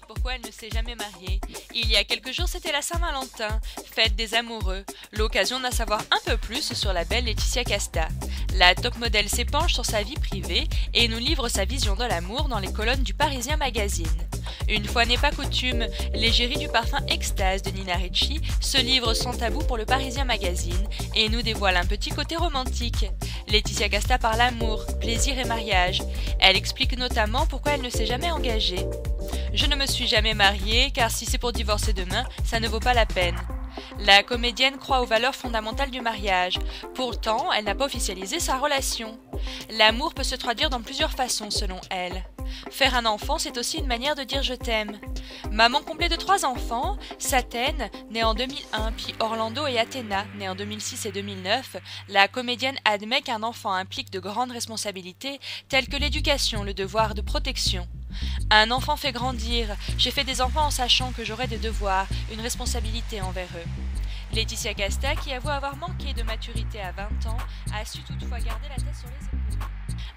pourquoi elle ne s'est jamais mariée. Il y a quelques jours, c'était la Saint-Valentin, fête des amoureux, l'occasion d'en savoir un peu plus sur la belle Laetitia Casta. La top modèle s'épanche sur sa vie privée et nous livre sa vision de l'amour dans les colonnes du Parisien Magazine. Une fois n'est pas coutume, l'égérie du parfum Extase de Nina Ricci se livre sans tabou pour le Parisien Magazine et nous dévoile un petit côté romantique. Laetitia Casta parle amour, plaisir et mariage. Elle explique notamment pourquoi elle ne s'est jamais engagée. Je ne me suis jamais mariée car si c'est pour divorcer demain, ça ne vaut pas la peine. La comédienne croit aux valeurs fondamentales du mariage. Pourtant, elle n'a pas officialisé sa relation. L'amour peut se traduire dans plusieurs façons selon elle. Faire un enfant, c'est aussi une manière de dire je t'aime. Maman comblée de 3 enfants, Satène, née en 2001, puis Orlando et Athéna, née en 2006 et 2009, la comédienne admet qu'un enfant implique de grandes responsabilités telles que l'éducation, le devoir de protection. Un enfant fait grandir, j'ai fait des enfants en sachant que j'aurais des devoirs, une responsabilité envers eux. Laetitia Casta, qui avoue avoir manqué de maturité à 20 ans, a su toutefois garder la tête sur les épaules.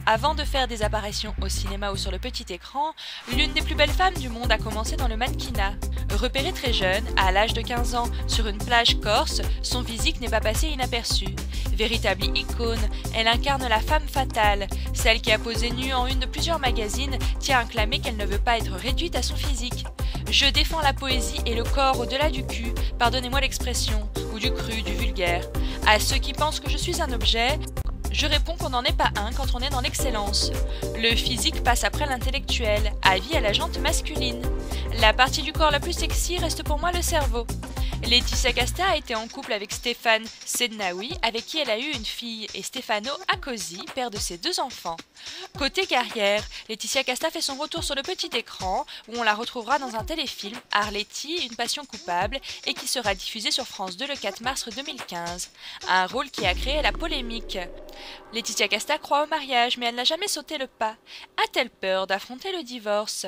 Avant de faire des apparitions au cinéma ou sur le petit écran, l'une des plus belles femmes du monde a commencé dans le mannequinat. Repérée très jeune, à l'âge de 15 ans, sur une plage corse, son physique n'est pas passé inaperçu. Véritable icône, elle incarne la femme fatale. Celle qui a posé nue en une de plusieurs magazines tient à clamer qu'elle ne veut pas être réduite à son physique. Je défends la poésie et le corps au-delà du cul, pardonnez-moi l'expression, ou du cru, du vulgaire. À ceux qui pensent que je suis un objet, je réponds qu'on n'en est pas un quand on est dans l'excellence. Le physique passe après l'intellectuel, avis à la jante masculine. La partie du corps la plus sexy reste pour moi le cerveau. Laetitia Casta a été en couple avec Stéphane Sednaoui, avec qui elle a eu une fille, et Stefano Accosi, père de ses 2 enfants. Côté carrière, Laetitia Casta fait son retour sur le petit écran, où on la retrouvera dans un téléfilm, Arletty, une passion coupable, et qui sera diffusé sur France 2 le 4 mars 2015. Un rôle qui a créé la polémique. Laetitia Casta croit au mariage, mais elle n'a jamais sauté le pas. A-t-elle peur d'affronter le divorce ?